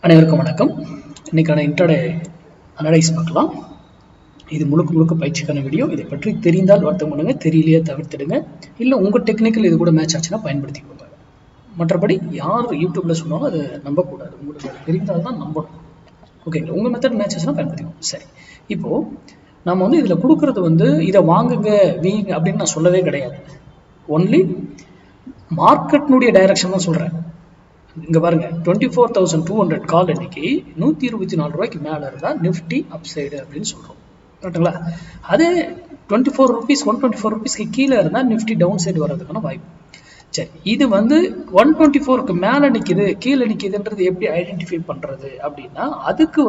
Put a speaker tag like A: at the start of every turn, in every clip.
A: அனைவருக்கும் வணக்கம். இன்னைக்கான இன்ட்ராடே அனலைஸ் பார்க்கலாம். இது முழுக்க பயிற்சிக்கான வீடியோ. இதை பற்றி தெரிந்தால் வர்த்தகம் பண்ணுங்க, தெரியலையே தவிர்த்துடுங்க. இல்லை உங்கள் டெக்னிக்கல் இது கூட மேட்ச் ஆச்சுன்னா பயன்படுத்திக்கோங்க. மற்றபடி யார் யூடியூப்ல சொன்னாலும் அதை நம்பக்கூடாது. உங்களுக்கு தெரிந்தால் தான் நம்பணும். ஓகேங்களா? உங்கள் மெத்தட் மேட்ச் ஆச்சுன்னா பயன்படுத்திக்கோங்க. சரி, இப்போ நம்ம இதில் கொடுக்கறது இதை வாங்குங்க வீங்க அப்படின்னு நான் சொல்லவே கிடையாது. ஒன்லி மார்க்கெட்னுடைய டைரக்ஷன் தான் சொல்கிறேன். இங்க பாருங்க, 24,200 கால் இன்னைக்கு 124 ரூபாய்க்கு மேல இருந்தா நிஃப்டி அப்சைடு அப்படின்னு சொல்றோம். கரெக்டுங்களா? அதே 24 ரூபீஸ் 124 ரூபீஸ்க்கு கீழே இருந்தா நிஃப்டி டவுன் சைடு வர்றதுக்கான வாய்ப்பு. சரி, இது 124க்கு மேல நிக்குது கீழே நிக்குதுன்றது எப்படி ஐடென்டிஃபை பண்றது அப்படின்னா, அதுக்கு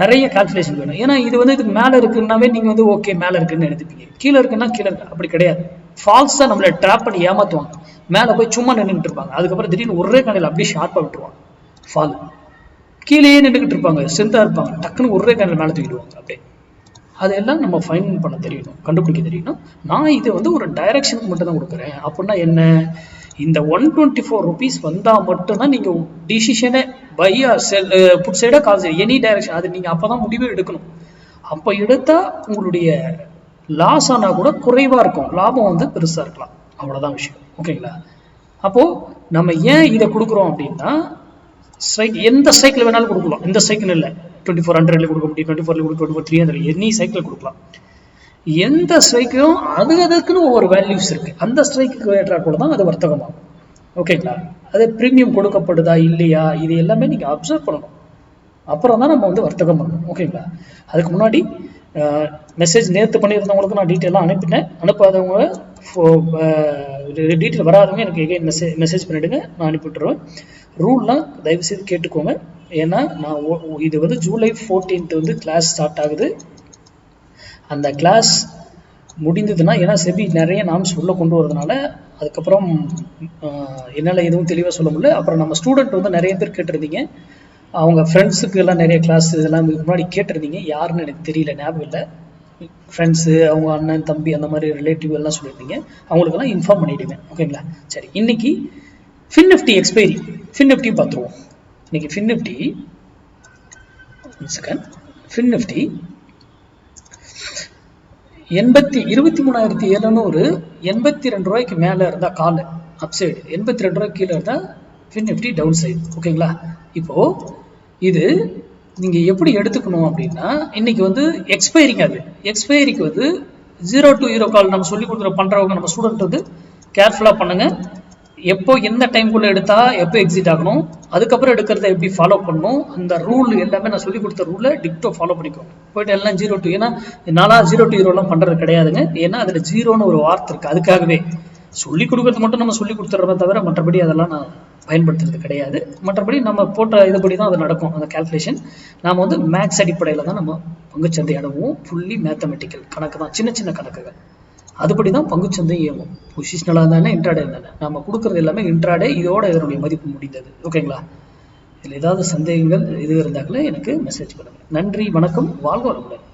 A: நிறைய கால்குலேஷன் வேணும். ஏன்னா இது இதுக்கு மேல இருக்குன்னாவே நீங்க ஓகே மேல இருக்குன்னு எடுத்துப்பீங்க, கீழே இருக்குன்னா கீழே இருக்கு. அப்படி கிடையாது. ஃபால்ஸா நம்மளை ட்ராப் பண்ணி ஏமாத்துவாங்க. மேலே போய் சும்மா நின்றுட்டு இருப்பாங்க, அதுக்கப்புறம் திடீர்னு ஒரே கடையில் அப்படியே ஷார்ப்பாக விட்டுருவாங்க. ஃபால் கீழேயே நின்றுக்கிட்டு இருப்பாங்க, ஸ்ட்ரென்த்தாக இருப்பாங்க, டக்குன்னு ஒரே கடையில் மேலே தூக்கிடுவாங்க. அப்படியே அதெல்லாம் நம்ம ஃபைன் பண்ண தெரியணும், கண்டுபிடிக்க தெரியணும். நான் இது ஒரு டைரக்ஷனுக்கு மட்டும் தான் கொடுக்குறேன். அப்படின்னா என்ன, இந்த 124 ரூபீஸ் வந்தால் மட்டும்தான் நீங்கள் டிசிஷனை பையா செல் புட் சைடாக கால் சைடு எனி டைரக்ஷன் அது நீங்கள் அப்போ தான் முடிவே எடுக்கணும். அப்போ எடுத்தால் உங்களுடைய லாஸ் ஆனால் கூட குறைவாக இருக்கும், லாபம் பெருசாக இருக்கலாம். அவ்வளோதான் விஷயம். ஓகேங்களா? அப்போ நம்ம ஏன் இதை கொடுக்குறோம் அப்படின்னா, ஸ்ட்ரைக் எந்த சைக்கிள் வேணாலும் கொடுக்கலாம். இந்த சைக்கிள் இல்லை, 2400 கொடுக்க முடியும், 24 கொடுக்க 2400 எனி சைக்கிள் கொடுக்கலாம். எந்த ஸ்ட்ரைக்கும் அதுக்குன்னு ஒவ்வொரு வேல்யூஸ் இருக்கு. அந்த ஸ்ட்ரைக்கு ஏற்றா கூட தான் அது வர்த்தகமாகும். ஓகேங்களா? அது ப்ரீமியம் கொடுக்கப்படுதா இல்லையா, இது எல்லாமே நீங்க அப்சர்வ் பண்ணணும். அப்புறம் தான் நம்ம வர்த்தகம் பண்ணணும். ஓகேங்களா? அதுக்கு முன்னாடி மெசேஜ் நேற்று பண்ணியிருந்தவங்களுக்கு நான் டீட்டெயிலாக அனுப்பிட்டேன். அனுப்பாதவங்க டீட்டெயில் வராதவங்க எனக்கு எகைன் மெசேஜ் பண்ணிவிடுங்க, நான் அனுப்பிவிட்டுருவேன். ரூல்லாம் தயவுசெய்து கேட்டுக்கோங்க. ஏன்னா நான் இது ஜூலை 14th கிளாஸ் ஸ்டார்ட் ஆகுது. அந்த கிளாஸ் முடிந்ததுன்னா, ஏன்னா செபி நிறைய நாம்ஸ் உள்ள கொண்டு வரதுனால அதுக்கப்புறம் என்னால் எதுவும் தெளிவாக சொல்ல முடியல. அப்புறம் நம்ம ஸ்டூடெண்ட் நிறைய பேர் கேட்டிருந்தீங்க, அவங்க ஃப்ரெண்ட்ஸுக்கு எல்லாம் நிறைய கிளாஸ் இதெல்லாம் முன்னாடி கேட்டிருந்தீங்க. யாருன்னு எனக்கு தெரியல, ஞாபகம் இல்லை. ஃப்ரெண்ட்ஸு, அவங்க அண்ணன் தம்பி அந்த மாதிரி ரிலேட்டிவ் எல்லாம் சொல்லியிருந்தீங்க, அவங்களுக்கெல்லாம் இன்ஃபார்ம் பண்ணிவிடுவேன். ஓகேங்களா? சரி, இன்னைக்கு fin Nifty expiry, fin Nifty பார்த்துருவோம். இன்னைக்கு ஃபின் நிஃப்டி 23,700 82 ரூபாய்க்கு மேலே இருந்தால் கால் அப்சைடு, 82 ரூபாய்க்கு கீழே இருந்தால் ஃபின் நிஃப்டி டவுன் சைடு. ஓகேங்களா? இப்போ இது நீங்க எப்படி எடுத்துக்கணும் அப்படின்னா, இன்னைக்கு எக்ஸ்பைரிங், அது எக்ஸ்பைரிக்கு 0 to 0 கால் நம்ம சொல்லி கொடுக்குற பண்றவங்க நம்ம ஸ்டூடெண்ட் கேர்ஃபுல்லா பண்ணுங்க. எப்போ எந்த டைம்குள்ள எடுத்தா எப்போ எக்ஸிட் ஆகணும், அதுக்கப்புறம் எடுக்கிறத எப்படி ஃபாலோ பண்ணணும், அந்த ரூல் எல்லாமே நான் சொல்லி கொடுத்த ரூலை டிக்டோ ஃபாலோ பண்ணிக்கோங்க. போயிட்டு எல்லாம் 0 to, ஏன்னா நாளா 0 to 0 எல்லாம் பண்றது கிடையாதுங்க. ஏன்னா அதுல 0ன்னு ஒரு வார்த்தை இருக்கு. அதுக்காகவே சொல்லி கொடுக்கறது மட்டும் நம்ம சொல்லி கொடுத்துறத தவிர மற்றபடி அதெல்லாம் நான் பயன்படுத்துறது கிடையாது. மற்றபடி நம்ம போட்ட இதுபடி தான் அது நடக்கும். அந்த கால்குலேஷன் நாம மேக்ஸ் அடிப்படையில் தான் நம்ம பங்குச்சந்தை அடவும். ஃபுல்லி மேத்தமெட்டிக்கல் கணக்கு தான், சின்ன கணக்குகள். அதுபடி தான் பங்குச்சந்தை இயங்கும். பொசிஷனலாக தானே, இன்ட்ராடே தானே, நம்ம கொடுக்கறது எல்லாமே இன்ட்ராடே. இதோட இதனுடைய மதிப்பு முடிந்தது. ஓகேங்களா? இதில் ஏதாவது சந்தேகங்கள் இது இருந்தாங்களே எனக்கு மெசேஜ் பண்ணுங்க. நன்றி, வணக்கம், வாழ்க வளமுடன்.